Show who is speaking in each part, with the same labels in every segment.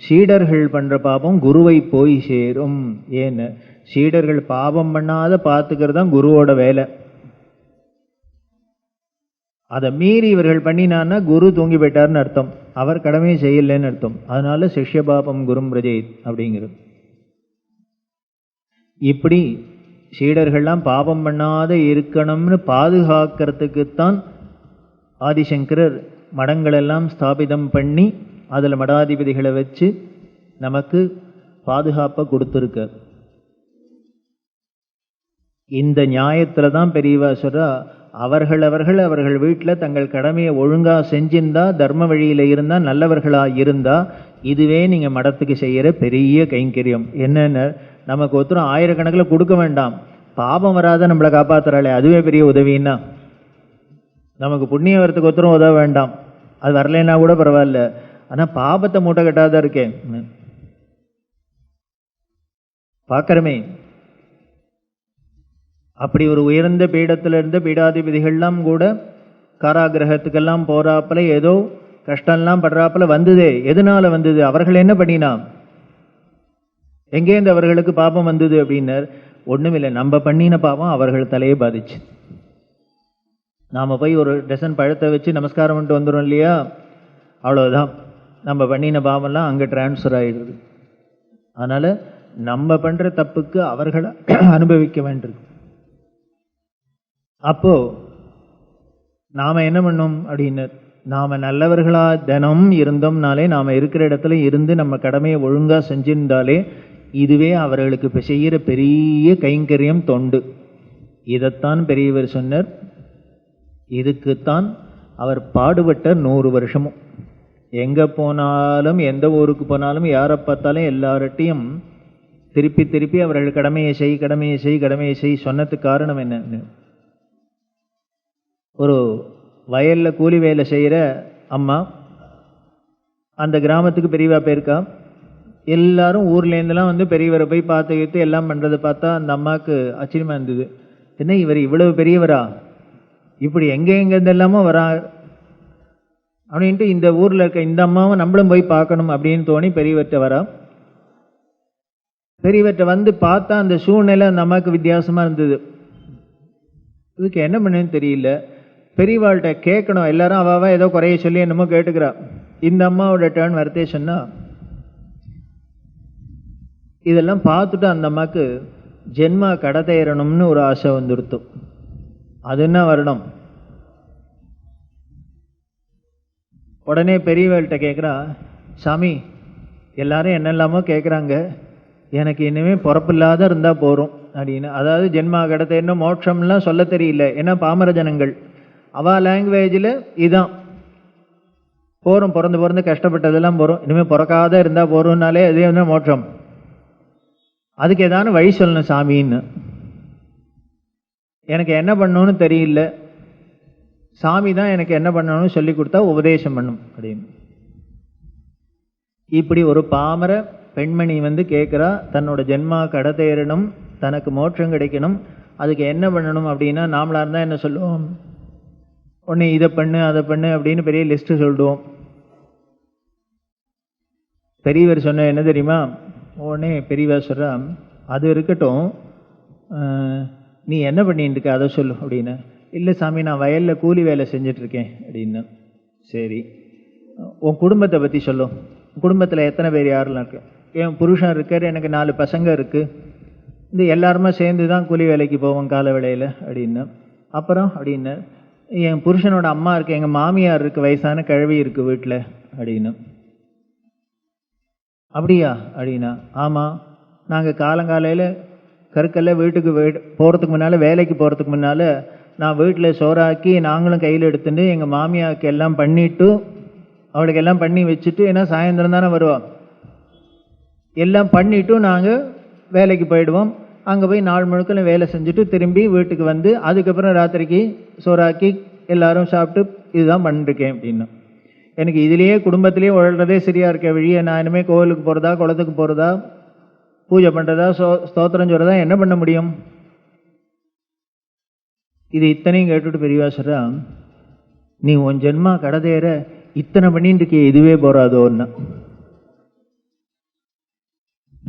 Speaker 1: சீடர்கள் பண்ற பாபம் குருவை போய் சேரும். ஏன்னு சீடர்கள் பாபம் பண்ணாத பார்த்துக்கிறது தான் குருவோட வேலை. அதை மீறி இவர்கள் பண்ணினான்னா குரு தூங்கி போயிட்டார்னு அர்த்தம், அவர் கடமையை செய்யலன்னு அர்த்தம். அதனால சிஷ்ய பாபம் குரும் பிரஜேத் அப்படிங்கிறது. இப்படி சீடர்கள்லாம் பாபம் பண்ணாத இருக்கணும்னு பாதுகாக்கிறதுக்குத்தான் ஆதிசங்கரர் மடங்களெல்லாம் ஸ்தாபிதம் பண்ணி அதில் மடாதிபதிகளை வச்சு நமக்கு பாதுகாப்பை கொடுத்துருக்கார். இந்த நியாயத்தில் தான் பெரியவா சொல்றா, அவர்கள் வீட்டில் தங்கள் கடமையை ஒழுங்காக செஞ்சிருந்தா, தர்ம வழியில் இருந்தால், நல்லவர்களாக இருந்தால், இதுவே நீங்கள் மடத்துக்கு செய்கிற பெரிய கைங்கரியம். என்னென்ன, நமக்கு ஒருத்தரும் ஆயிரக்கணக்கில் கொடுக்க வேண்டாம், பாபம் வராத நம்மளை காப்பாற்றுறாளே அதுவே பெரிய உதவின்னா. நமக்கு புண்ணியம் வரத்துக்கு ஒருத்தரும் உதவ வேண்டாம், அது வரலைன்னா கூட பரவாயில்ல, ஆனால் பாபத்தை மூட்டை கட்டாத இருக்கேன் பார்க்கறமே. அப்படி ஒரு உயர்ந்த பீடத்தில் இருந்த பீடாதிபதிகள்லாம் கூட காராகிரகத்துக்கெல்லாம் போறாப்புல ஏதோ கஷ்டம்லாம் படுறாப்புல வந்ததே. எதனால வந்தது? அவர்கள் என்ன பண்ணினா, எங்கேருந்து அவர்களுக்கு பாபம் வந்தது அப்படின்னர்? ஒண்ணுமில்லை, நம்ம பண்ணின பாவம் அவர்கள் தலையை பாதிச்சு. நாம போய் ஒரு டசன் பழத்தை வச்சு நமஸ்காரம் பண்ணிட்டு வந்துடும் இல்லையா, அவ்வளவுதான், நம்ம பண்ணின பாவம்லாம் அங்கே டிரான்ஸ்ஃபர் ஆயிடுது. அதனால நம்ம பண்ற தப்புக்கு அவர்களை அனுபவிக்க வேண்டியிருக்கு. அப்போ நாம என்ன பண்ணோம் அப்படின்னு, நாம நல்லவர்களா தினம் இருந்தோம்னாலே, நாம இருக்கிற இடத்துல இருந்து நம்ம கடமையை ஒழுங்கா செஞ்சிருந்தாலே, இதுவே அவர்களுக்கு இப்போ செய்கிற பெரிய கைங்கரியம், தொண்டு. இதைத்தான் பெரியவர் சொன்னார். இதுக்குத்தான் அவர் பாடுபட்ட 100 வருஷமும். எங்க போனாலும், எந்த ஊருக்கு போனாலும், யாரை பார்த்தாலும் எல்லார்ட்டையும் திருப்பி திருப்பி அவர்கள் கடமையை செய் சொன்னதுக்கு காரணம் என்னன்னு, ஒரு வயல்ல கூலி வேலை செய்கிற அம்மா அந்த கிராமத்துக்கு பெரியவா போயிருக்கா. எல்லாரும் ஊர்லேருந்துலாம் வந்து பெரியவரை போய் பார்த்து எல்லாம் பண்ணுறதை பார்த்தா அந்த அம்மாவுக்கு ஆச்சரியமா இருந்தது. என்ன இவர் இவ்வளவு பெரியவரா, இப்படி எங்கேருந்து எல்லாமோ வரா அப்படின்ட்டு, இந்த ஊரில் இருக்க இந்த அம்மாவை நம்மளும் போய் பார்க்கணும் அப்படின்னு தோணி பெரியவர்கிட்ட வரா. பெரியவர்கிட்ட வந்து பார்த்தா அந்த சூழ்நிலை அந்த அம்மாவுக்கு வித்தியாசமாக இருந்தது. இதுக்கு என்ன பண்ணுன்னு தெரியல. பெரியவாள்கிட்ட கேட்கணும், எல்லாரும் அவாவா ஏதோ குறைய சொல்லி என்னமோ கேட்டுக்கிறா. இந்த அம்மாவோட டேர்ன் வரத்தே சொன்னா, இதெல்லாம் பார்த்துட்டு அந்த அம்மாவுக்கு ஜென்மா கடத்தேறணும்னு ஒரு ஆசை வந்துடுத்து. அது என்ன வரணும்? உடனே பெரியவள்கிட்ட கேட்குறா, சாமி எல்லாரும் என்னெல்லாமோ கேட்குறாங்க, எனக்கு இனிமே பொறப்பில்லாத இருந்தால் போகிறோம் அப்படின்னு. அதாவது ஜென்மா கடத்தேறணும் மோட்சம்லாம் சொல்ல தெரியல, ஏன்னா பாமர ஜனங்கள் அவா லாங்குவேஜில் இதான் போகிறோம், பிறந்து கஷ்டப்பட்டதெல்லாம் போகிறோம், இனிமேல் பிறக்காத இருந்தால் போகிறோம்னாலே அதே வந்து மோட்சம். அதுக்கு ஏதான வழி சொல்லணும் சாமின்னு. எனக்கு என்ன பண்ணணும்னு தெரியல, சாமி தான் எனக்கு என்ன பண்ணணும்னு சொல்லி கொடுத்தா உபதேசம் பண்ணும் அப்படின்னு. இப்படி ஒரு பாமர பெண்மணி வந்து கேட்குறா, தன்னோட ஜென்மா கடத்தேறணும், தனக்கு மோட்சம் கிடைக்கணும், அதுக்கு என்ன பண்ணணும் அப்படின்னா, நாமளாக இருந்தால் என்ன சொல்லுவோம், உடனே இதை பண்ணு அதை பண்ணு அப்படின்னு பெரிய லிஸ்ட்டு சொல்லிடுவோம். பெரியவர் சொன்ன என்ன தெரியுமா, உடனே பெரியவர் சொல்கிறா, அது இருக்கட்டும், நீ என்ன பண்ணிட்டு இருக்க அதை சொல்லு அப்படின்னு. இல்லை சாமி நான் வயலில் கூலி வேலை செஞ்சிட்ருக்கேன் அப்படின்னு. சரி, உன் குடும்பத்தை பற்றி சொல்லும், குடும்பத்தில் எத்தனை பேர் யாரெல்லாம் இருக்கு? என் புருஷன் இருக்கார், எனக்கு 4 பசங்க இருக்குது, இந்த எல்லாருமே சேர்ந்து தான் கூலி வேலைக்கு போவோம் கால வேளையில் அப்படின்னு. அப்புறம் அப்படின்னு, என் புருஷனோட அம்மா இருக்குது, எங்கள் மாமியார் இருக்குது, வயசான கிழவி இருக்குது வீட்டில் அப்படின்னு. அப்படியா அப்படின்னா, ஆமாம், நாங்கள் காலங்காலையில் கருக்கல்ல வீட்டுக்கு போகிறதுக்கு முன்னால், வேலைக்கு போகிறதுக்கு முன்னால் நான் வீட்டில் சோறாக்கி நாங்களும் கையில் எடுத்துட்டு எங்கள் மாமியாருக்கு எல்லாம் பண்ணிவிட்டு, அவளுக்கு எல்லாம் பண்ணி வச்சுட்டு, ஏன்னா சாயந்தரம் தானே வருவாள், எல்லாம் பண்ணிவிட்டு நாங்கள் வேலைக்கு போயிடுவோம். அங்கே போய் நாள் முழுக்க வேலை செஞ்சுட்டு திரும்பி வீட்டுக்கு வந்து அதுக்கப்புறம் ராத்திரிக்கு சோறாக்கி எல்லாரும் சாப்பிட்டு இதுதான் பண்ணிருக்கேன் அப்படின்னு. எனக்கு இதுலேயே குடும்பத்திலேயே உழறதே சரியாக இருக்க வழியை, நான் இனிமேல் கோவிலுக்கு போகிறதா, குளத்துக்கு போகிறதா, பூஜை பண்ணுறதா, ஸ்தோத்திரம் சொல்கிறதா, என்ன பண்ண முடியும்? இது இத்தனையும் கேட்டுட்டு பெரியவா சொல்றா, நீ உன் ஜென்மா கடதேற இத்தனை பண்ணிட்டு இருக்கிய, இதுவே போறாதோன்னா.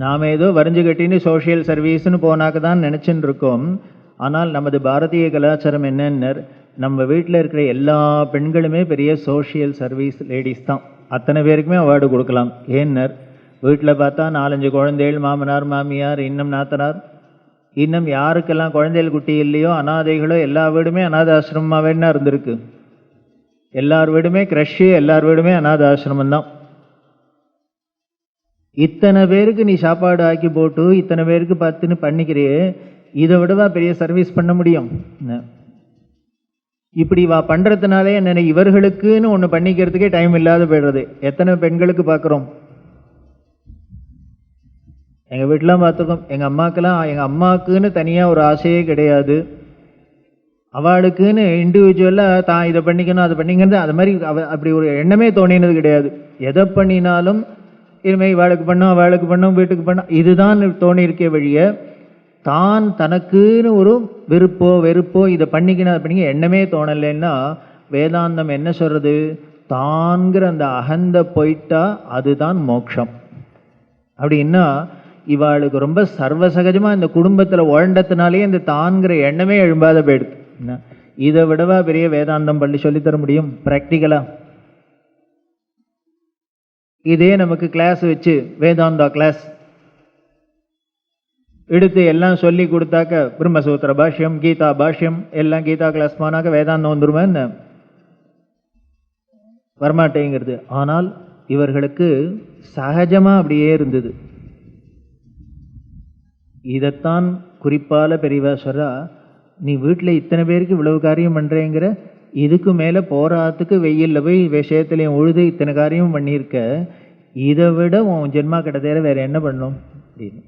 Speaker 1: நாம் ஏதோ வரைஞ்சு கட்டின்னு சோஷியல் சர்வீஸ்னு போனாக்க தான் நினச்சின்னு இருக்கோம். ஆனால் நமது பாரதிய கலாச்சாரம் என்னன்னு, நம்ம வீட்டில் இருக்கிற எல்லா பெண்களுமே பெரிய சோஷியல் சர்வீஸ் லேடிஸ் தான். அத்தனை பேருக்குமே அவார்டு கொடுக்கலாம். ஏன்னர், வீட்டில் பார்த்தா 4-5 குழந்தைகள், மாமனார் மாமியார், இன்னும் நாத்தனார், இன்னும் யாருக்கெல்லாம் குழந்தைகள் குட்டி இல்லையோ அனாதைகளோ எல்லா வீடுமே அனாதாசிரமமாகவே தான் இருந்திருக்கு. எல்லார் வீடுமே க்ரஷ்ஷு, எல்லார் வீடுமே அனாதாசிரமம் தான். இத்தனை பேருக்கு நீ சாப்பாடு ஆக்கி போட்டு இத்தனை பேருக்கு பார்த்துன்னு பண்ணிக்கிறியே, இதை விடவா பெரிய சர்வீஸ் பண்ண முடியும்? இப்படி வா பண்ணுறதுனாலே என்ன, இவர்களுக்குன்னு ஒன்று பண்ணிக்கிறதுக்கே டைம் இல்லாத போய்டுறது. எத்தனை பெண்களுக்கு பார்க்குறோம். எங்கள் வீட்டிலாம் பார்த்துருக்கோம். எங்கள் அம்மாவுக்குன்னு தனியாக ஒரு ஆசையே கிடையாது. அவளுக்குன்னு இண்டிவிஜுவலாக தான் இதை பண்ணிக்கணும் அதை பண்ணிக்கிறது அது மாதிரி அப்படி ஒரு எண்ணமே தோணினது கிடையாது. எதை பண்ணினாலும் இனிமேல் இவாளுக்கு பண்ணோம் அவளுக்கு பண்ணோம் வீட்டுக்கு பண்ணோம் இதுதான் தோணியிருக்கே வழிய, தான் தனக்குன்னு ஒரு வெறுப்போ இதை பண்ணிக்கணும் அதை பண்ணிக்க எண்ணமே தோணலைன்னா வேதாந்தம் என்ன சொல்றது? தான்கிற அந்த அகந்த போயிட்டா அதுதான் மோட்சம். அப்படின்னா இவாளுக்கு ரொம்ப சர்வசகஜமாக இந்த குடும்பத்தில் உழண்டத்தினாலே இந்த தான்கிற எண்ணமே எழும்பாத போயிடுது. இதை விடவா பெரிய வேதாந்தம் பள்ளி சொல்லித்தர முடியும் ப்ராக்டிக்கலா? இதே நமக்கு கிளாஸ் வச்சு வேதாந்தா கிளாஸ் எடுத்து எல்லாம் சொல்லி கொடுத்தாக்க, பிரம்மசூத்திர பாஷ்யம், கீதா பாஷ்யம் எல்லாம் கீதா கிளாஸ் போனாக்க வேதாந்தம் வந்துருமா என்ன? வரமாட்டேங்கிறது. ஆனால் இவர்களுக்கு சகஜமா அப்படியே இருந்தது. இதைத்தான் குறிப்பால பெரியவா சொல்றா, நீ வீட்டில் இத்தனை பேருக்கு இவ்வளவு காரியம் பண்றேங்கிற, இதுக்கு மேலே போராத்துக்கு வெயிலில் போய் விஷயத்துலையும் உழுது இத்தனை காரியமும் பண்ணியிருக்க, இதை விட உன் ஜென்மா கிட்டத்தேர வேற என்ன பண்ணும் அப்படின்னு.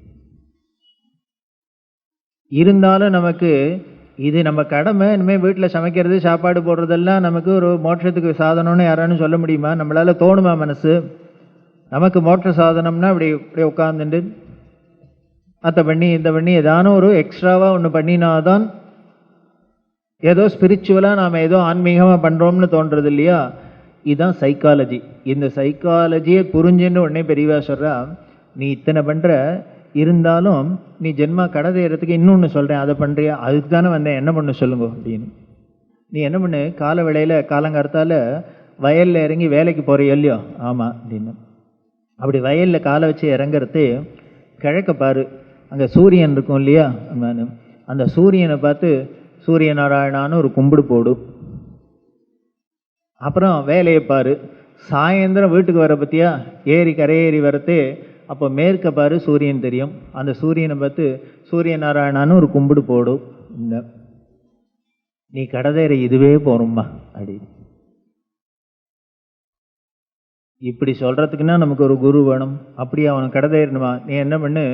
Speaker 1: இருந்தாலும் நமக்கு இது நம்ம கடமை. இனிமேல் வீட்டில் சமைக்கிறது சாப்பாடு போடுறதெல்லாம் நமக்கு ஒரு மோட்சத்துக்கு சாதனம்னு யாரானு சொல்ல முடியுமா? நம்மளால தோணுமா மனசு? நமக்கு மோட்ச சாதனம்னா அப்படி இப்படி உட்காந்துட்டு அதை பண்ணி இந்த பண்ணி ஏதான ஒரு எக்ஸ்ட்ராவாக ஒன்று பண்ணினாதான் ஏதோ ஸ்பிரிச்சுவலாக நாம் ஏதோ ஆன்மீகமாக பண்ணுறோம்னு தோன்றது இல்லையா? இதுதான் சைக்காலஜி. இந்த சைக்காலஜியை புரிஞ்சுன்னு உடனே பெரியவா சொல்கிறா, நீ இத்தனை பண்ணுற இருந்தாலும் நீ ஜென்மா கடதைறதுக்கு இன்னொன்று சொல்கிறேன், அதை பண்ணுறியா? அதுக்கு தானே வந்தேன், என்ன பண்ண சொல்லுங்க அப்படின்னு. நீ என்ன பண்ணு, கால வேளையில் காலங்காலத்தால் வயலில் இறங்கி வேலைக்கு போகிறியோ இல்லையோ? ஆமாம் அப்படின்னு. அப்படி வயலில் காலை வச்சு இறங்குறது கிழக்க பாரு, அங்கே சூரியன் இருக்கும் இல்லையா? அந்த சூரியனை பார்த்து சூரிய நாராயணான்னு ஒரு கும்பிடு போடு. அப்புறம் வேலையை பாரு, சாயந்தரம் வீட்டுக்கு வர பற்றியா கரையேறி வரத்தே, அப்போ மேற்க பாரு சூரியன் தெரியும், அந்த சூரியனை பார்த்து சூரிய நாராயணான்னு ஒரு கும்பிடு போடும். இந்த நீ கடதேற இதுவே போறோம்மா அப்படி. இப்படி சொல்றதுக்குன்னா நமக்கு ஒரு குரு வேணும். அப்படியே அவனுக்கு கடதேறணுமா? நீ என்ன பண்ணு,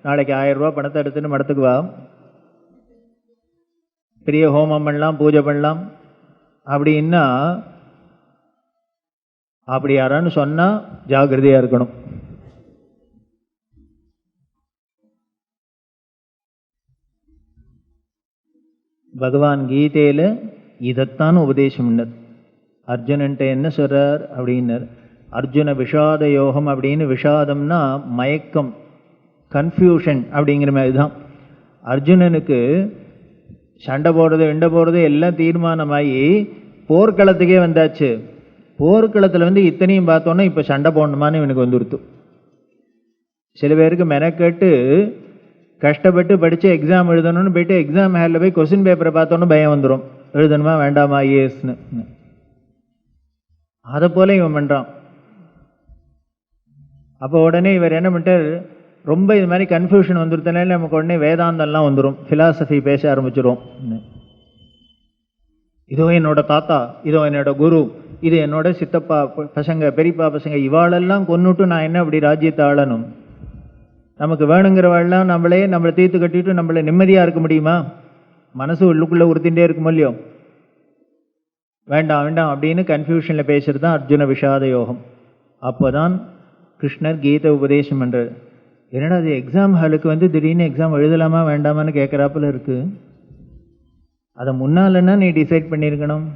Speaker 1: நாளைக்கு 1000 ரூபா பணத்தை எடுத்துன்னு மடத்துக்கு வா, பெரிய ஹோமம் பண்ணலாம், பூஜை பண்ணலாம் அப்படின்னா, அப்படி யாரான்னு சொன்னா ஜாகிரதையா இருக்கணும். பகவான் கீதையில இதைத்தான் உபதேசம். அர்ஜுனன்ட்ட என்ன சொல்றார் அப்படின்னர், அர்ஜுன விஷாத யோகம் அப்படின்னு. விஷாதம்னா மயக்கம், கன்ஃபியூஷன் அப்படிங்கிற மாதிரி தான். அர்ஜுனனுக்கு சண்டை போடுறது எண்டை போடுறது எல்லாம் தீர்மானமாகி போர்க்களத்துக்கே வந்தாச்சு. போர்க்களத்தில் இத்தனையும் பார்த்தோன்னா இப்போ சண்டை போடணுமான்னு இவனுக்கு வந்துடுத்து. சில பேருக்கு மெனக்கெட்டு கஷ்டப்பட்டு படித்து எக்ஸாம் எழுதணும்னு போயிட்டு எக்ஸாம் ஹாலில் போய் கொஸ்டின் பேப்பரை பார்த்தோன்னு பயம் வந்துடும், எழுதணுமா வேண்டாமா ஐஏஎஸ்னு. அதை போல இவன் பண்ணுறான். அப்போ உடனே இவர் என்ன பண்ணிட்டார், ரொம்ப இது மாதிரி கன்ஃபியூஷன் வந்துருத்தனால நமக்கு உடனே வேதாந்தம்லாம் வந்துடும், ஃபிலாசபி பேச ஆரம்பிச்சிடும். இதோ என்னோட தாத்தா, இதோ என்னோட குரு, இது என்னோட சித்தப்பா பசங்க, பெரியப்பா பசங்க, இவாளெல்லாம் கொன்னுட்டு நான் என்ன அப்படி ராஜ்யத்தை ஆளணும்? நமக்கு வேணுங்கிறவாள்லாம் நம்மளை தீர்த்து கட்டிட்டு நம்மளை நிம்மதியாக இருக்க முடியுமா? மனசு உள்ளுக்குள்ளே உறுத்தின்றே இருக்குமோ இல்லையோ? வேண்டாம் வேண்டாம் அப்படின்னு கன்ஃபியூஷனில் பேசுறது தான் அர்ஜுன விஷாத யோகம். அப்போ தான் கிருஷ்ணர் கீதை உபதேசம் பண்ணுறார். என்னடா அது எக்ஸாம் ஹாலுக்கு திடீர்னு எக்ஸாம் எழுதலாமா வேண்டாமான்னு கேட்குறாப்புல இருக்குது. அதை முன்னாலன்னா நீ டிசைட் பண்ணியிருக்கணும்.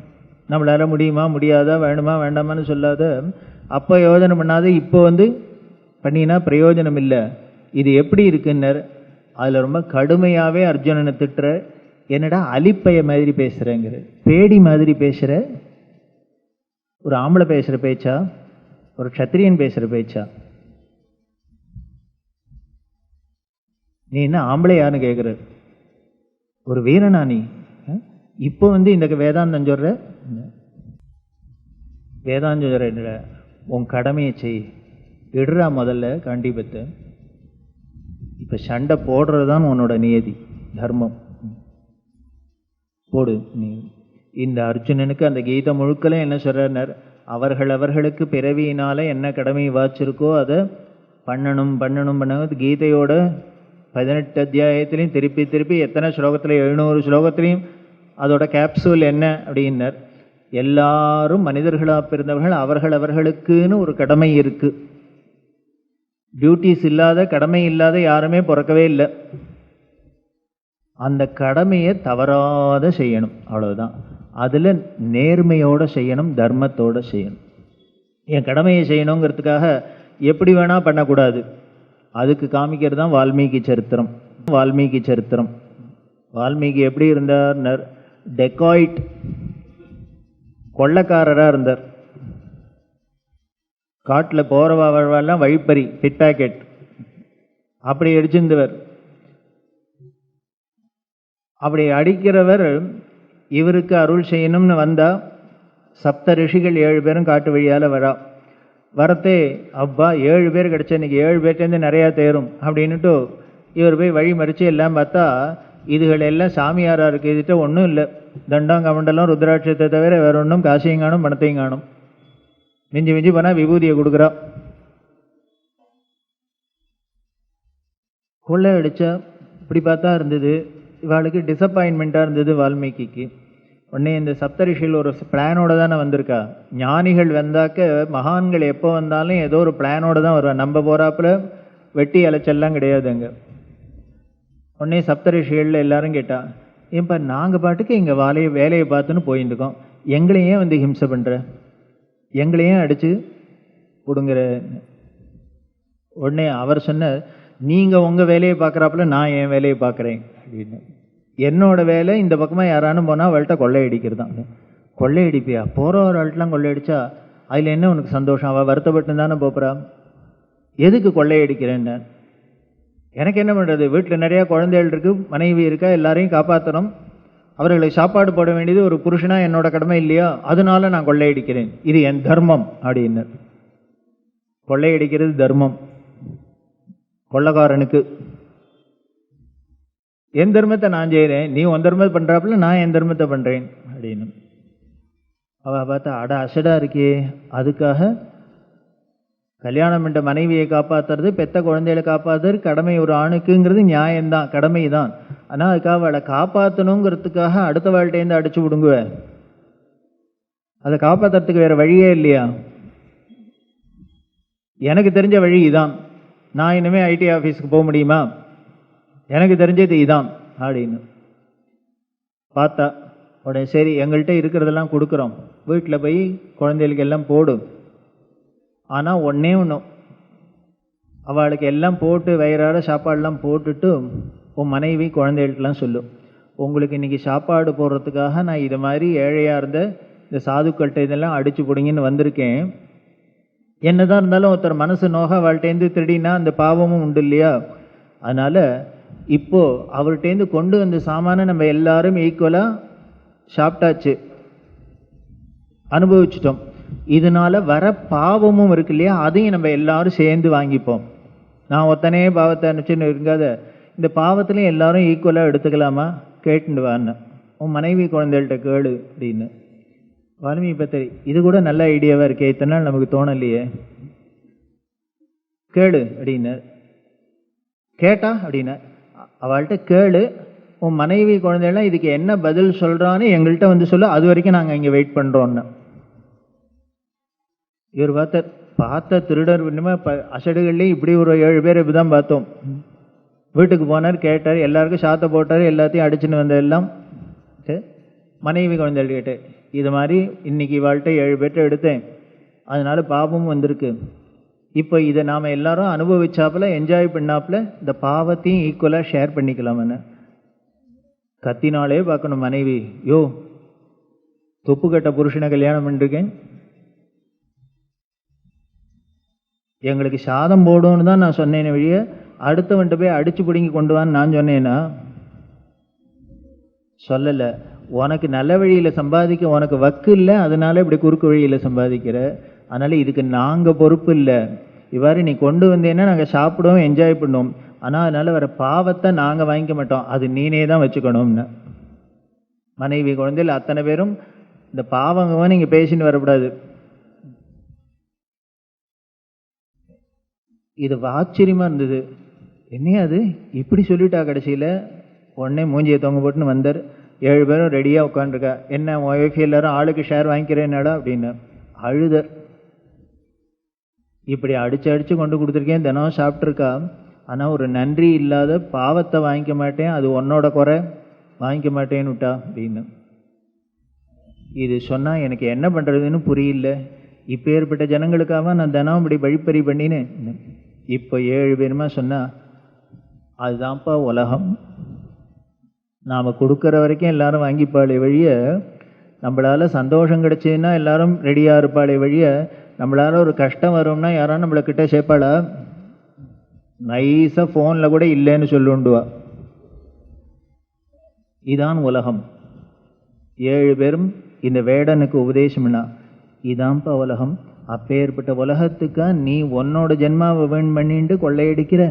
Speaker 1: நம்மளால் முடியுமா முடியாதா வேணுமா வேண்டாமான்னு சொல்லாத, அப்போ யோஜனை பண்ணாத இப்போ பண்ணினா பிரயோஜனம் இல்லை. இது எப்படி இருக்குன்னர். அதில் ரொம்ப கடுமையாகவே அர்ஜுனனை திட்டுற, என்னடா அலிப்பைய மாதிரி பேசுகிறேங்கிற, பேடி மாதிரி பேசுகிற, ஒரு ஆம்பளை பேசுகிற பேச்சா, ஒரு க்ஷத்திரியன் பேசுகிற பேச்சா, நீ என்ன ஆம்பளையான்னு கேட்குற, ஒரு வீரனா நீ? இப்போ இந்த வேதாந்தம் சொல்ற, வேதாந்தம் சொல்ற, உன் கடமையை செய், இடுறா முதல்ல கண்டிப்பத்தை. இப்போ சண்டை போடுறது தான் உன்னோட நியதி, தர்மம், போடு நீ. இந்த அர்ஜுனனுக்கு அந்த கீதை முழுக்கல என்ன சொல்றார், அவர்களுக்கு பிறவியினால என்ன கடமை வாச்சிருக்கோ அதை பண்ணணும் பண்ணணும் பண்ண. கீதையோட 18 அத்தியாயத்திலையும் திருப்பி திருப்பி எத்தனை ஸ்லோகத்தில், 700 ஸ்லோகத்திலையும் அதோட கேப்சூல் என்ன அப்படின்னர், எல்லாரும் மனிதர்களாக பிறந்தவர்கள் அவர்களுக்குன்னு ஒரு கடமை இருக்கு. டியூட்டிஸ் இல்லாத, கடமை இல்லாத யாருமே பிறக்கவே இல்லை. அந்த கடமையை தவறாத செய்யணும், அவ்வளவுதான். அதில் நேர்மையோடு செய்யணும், தர்மத்தோடு செய்யணும். என் கடமையை செய்யணுங்கிறதுக்காக எப்படி வேணா பண்ணக்கூடாது. அதுக்கு காமிக்கிறது தான் வால்மீகி சரித்திரம். வால்மீகி சரித்திரம், வால்மீகி எப்படி இருந்தார், டெக்காய்ட், கொள்ளக்காரராக இருந்தார். காட்டில் போகிறவெல்லாம் வழிப்பறி, பிட் பேக்கெட் அப்படி அடிச்சிருந்தவர். அப்படி அடிக்கிறவர் இவருக்கு அருள் செய்யணும்னு வந்தால், சப்த ரிஷிகள் 7 பேரும் காட்டு வழியால் வரத்தே, அப்பா 7 பேர் கிடச்சா இன்றைக்கி 7 பேர்ட்டேருந்து நிறையா தேரும் அப்படின்னுட்டு இவர் போய் வழி மறித்து எல்லாம் பார்த்தா, இதுகள் எல்லாம் சாமியாராக இருக்குது, இதுகிட்ட ஒன்றும் இல்லை, தண்டம் கமண்டலம் ருத்ராட்சத்தை தவிர வேற ஒன்றும் காசையும் காணும் பணத்தையும் காணும். மிஞ்சி மிஞ்சி போனால் விபூதியை கொடுக்குறா. கொள்ளை அடித்தா இப்படி பார்த்தா இருந்தது. இவாளுக்கு டிசப்பாயின்மெண்ட்டாக இருந்தது வால்மீகிக்கு. உடனே இந்த சப்தரிஷிகள் ஒரு பிளானோட தானே வந்திருக்கா. ஞானிகள் வந்தாக்க, மகான்கள் எப்போ வந்தாலும் ஏதோ ஒரு பிளானோட தான் வருவா. நம்ம போகிறாப்புல வெட்டி அலைச்செல்லாம் கிடையாது அங்கே. உடனே சப்தரிஷிகளில் எல்லாரும் கேட்டா, ஏன்பா நாங்கள் பாட்டுக்கு எங்கள் வேலையை பார்த்துன்னு போயிட்டு இருக்கோம், எங்களையும் ஹிம்சை பண்ணுற, எங்களையும் அடித்து கொடுங்குற. உடனே அவர் சொன்ன, நீங்கள் உங்கள் வேலையை பார்க்குறாப்புல நான் என் வேலையை பார்க்குறேன் அப்படின்னு. என்னோட வேலை இந்த பக்கமாக யாரானு போனால் அவள்கிட்ட கொள்ளையடிக்கிறது தான். கொள்ளையடிப்பியா? போகிற ஒரு ஆள்கிட்டலாம் கொள்ளையடிச்சா அதில் என்ன உனக்கு சந்தோஷம்? அவள் வருத்தப்பட்டு தானே போகிறா, எதுக்கு கொள்ளையடிக்கிறேன்னு. எனக்கு என்ன பண்ணுறது, வீட்டில் நிறையா குழந்தைகள் இருக்குது, மனைவி இருக்கா, எல்லாரையும் காப்பாற்றணும், அவர்களுக்கு சாப்பாடு போட வேண்டியது ஒரு புருஷனாக என்னோட கடமை இல்லையா, அதனால நான் கொள்ளையடிக்கிறேன், இது என் தர்மம் அப்படின்னு. கொள்ளையடிக்கிறது தர்மம் கொள்ளைக்காரனுக்கு. என் தர்மத்தை நான் செய்கிறேன், நீ உன் தர்மத்தை பண்ணுறாப்புல நான் என் தர்மத்தை பண்ணுறேன் அப்படின்னு. அவள் பார்த்தா, அட அசடாக இருக்கே, அதுக்காக கல்யாணம் என்ற மனைவியை காப்பாற்றுறது, பெத்த குழந்தைகளை காப்பாற்றுறது கடமை ஒரு ஆணுக்குங்கிறது நியாயம்தான், கடமை தான். ஆனால் அதுக்காக அவளை காப்பாற்றணுங்கிறதுக்காக அடுத்த வாழ்க்கையிலேருந்து அடிச்சு விடுங்குவேன். அதை காப்பாற்றுறதுக்கு வேறு வழியே இல்லையா? எனக்கு தெரிஞ்ச வழி இதான், நான் இனிமேல் ஐடி ஆஃபீஸுக்கு போக முடியுமா, எனக்கு தெரிஞ்சது இதான் அப்படின்னு பார்த்தா. உடனே சரி, எங்கள்கிட்ட இருக்கிறதெல்லாம் கொடுக்குறோம், வீட்டில் போய் குழந்தைகளுக்கு எல்லாம் போடும். ஆனால் ஒன்றே ஒன்று, அவளுக்கு எல்லாம் போட்டு வயிறார சாப்பாடெல்லாம் போட்டுட்டு உன் மனைவி குழந்தைகளுக்கெல்லாம் சொல்லும், உங்களுக்கு இன்றைக்கி சாப்பாடு போடுறதுக்காக நான் இது மாதிரி ஏழையாக இருந்த இந்த சாதுக்கள்கிட்ட இதெல்லாம் அடித்து பிடிங்கன்னு வந்திருக்கேன். என்னதான் இருந்தாலும் ஒருத்தர் மனசு நோக அவள்கிட்டேருந்து திருடினா அந்த பாவமும் உண்டு இல்லையா? அதனால் இப்போது அவர்கிட்டேருந்து கொண்டு வந்த சாமானை நம்ம எல்லாரும் ஈக்குவலாக சாப்பிட்டாச்சு, அனுபவிச்சிட்டோம். இதனால் வர பாவமும் இருக்கு இல்லையா, அதையும் நம்ம எல்லாரும் சேர்ந்து வாங்கிப்போம். நான் ஒத்தனே பாவத்தை அனுப்பிச்சுன்னு இருக்காத, இந்த பாவத்துலேயும் எல்லாரும் ஈக்குவலாக எடுத்துக்கலாமா, கேட்டுண்டு வான்னு உன் மனைவி குழந்தைகள்கிட்ட கேளு அப்படின்னு. வால்மீகி பத்திரி, இது கூட நல்ல ஐடியாவாக இருக்கே, இத்தனை நாள் நமக்கு தோணலையே, கேளு அப்படின்னு. கேட்டா அப்படின்னா, அவள்கிட்ட கேளு, உன் மனைவி குழந்தைகள்லாம் இதுக்கு என்ன பதில் சொல்கிறான்னு எங்கள்கிட்ட வந்து சொல்லு, அது வரைக்கும் நாங்கள் இங்கே வெயிட் பண்ணுறோன்னு. இவர் பார்த்த திருடர் இன்னுமே அசடுகள்லேயும் இப்படி ஒரு 7 பேர் இப்படி தான் பார்த்தோம். வீட்டுக்கு போனார், கேட்டார், எல்லாருக்கும் சாத்த போட்டார், எல்லாத்தையும் அடிச்சுன்னு வந்த எல்லாம் மனைவி குழந்தைகள் கேட்டு, இது மாதிரி இன்னைக்கு வாழ்க்கை 7 பேர்ட்ட எடுத்தேன், அதனால பாபமும் வந்திருக்கு, இப்போ இதை நாம் எல்லாரும் அனுபவிச்சாப்புல என்ஜாய் பண்ணாப்புல இந்த பாவத்தையும் ஈக்குவலாக ஷேர் பண்ணிக்கலாமன்னு. கத்தினாலே பார்க்கணும் மனைவி, யோ தொப்பு கட்ட புருஷனை கல்யாணம் பண்ணிருக்கேன், எங்களுக்கு சாதம் போடும்னு தான் நான் சொன்னேன் வழிய அடுத்தவன்ட்டு போய் அடிச்சு பிடிங்கி கொண்டு வான்னு நான் சொன்னேன்னா சொல்லலை. உனக்கு நல்ல வழியில் சம்பாதிக்க உனக்கு வக்கு இல்லை, அதனால இப்படி குறுக்கு வழியில் சம்பாதிக்கிற. அதனால இதுக்கு நாங்கள் பொறுப்பு இல்லை. இவ்வாறு நீ கொண்டு வந்தேன்னா நாங்கள் சாப்பிடுவோம், என்ஜாய் பண்ணுவோம். ஆனால் அதனால வர பாவத்தை நாங்கள் வாங்கிக்க மாட்டோம், அது நீனே தான் வச்சுக்கணும்னு. மனைவி குழந்தையில் அத்தனை பேரும் இந்த பாவங்க நீங்கள் பேசின்னு வரக்கூடாது. இது ஆச்சரியமா இருந்தது. என்னையா அது இப்படி சொல்லிட்டா கடைசியில். உடனே மூஞ்சியை தொங்க போட்டுன்னு வந்தார். 7 பேரும் ரெடியாக உட்காந்துருக்கா. என்ன ஒய்ஃப் எல்லாரும் ஆளுக்கு ஷேர் வாங்கிக்கிறேன்னாடா அப்படின்னு அழுதர். இப்படி அடிச்சு கொண்டு கொடுத்துருக்கேன், தினம் சாப்பிட்ருக்கா. ஆனால் ஒரு நன்றி இல்லாத பாவத்தை வாங்கிக்க மாட்டேன், அது உன்னோட குறை, வாங்கிக்க மாட்டேன்னு விட்டா அப்படின்னு. இது சொன்னால் எனக்கு என்ன பண்ணுறதுன்னு புரியல. இப்போ ஏற்பட்ட ஜனங்களுக்காக நான் தினம் இப்படி வழிப்பறி பண்ணினேன். இப்போ 7 பேருமா சொன்னால் அதுதான்ப்பா உலகம். நாம் கொடுக்குற வரைக்கும் எல்லாரும் வாங்கிப்பாளே வழிய, நம்மளால் சந்தோஷம் கிடைச்சதுன்னா எல்லாரும் ரெடியாக இருப்பாளே வழிய, நம்மளால் ஒரு கஷ்டம் வரும்னா யாரும் நம்மளை சேர்ப்பாளா? நைஸாக ஃபோனில் கூட இல்லைன்னு சொல்லுண்டுவா. இதான் உலகம். 7 பேரும் இந்த வேடனுக்கு உபதேசம்னா இதான்ப்பா உலகம். அப்பேற்பட்ட உலகத்துக்கா நீ உன்னோட ஜென்மாவை வேண் பண்ணிட்டு கொள்ளையடிக்கிற?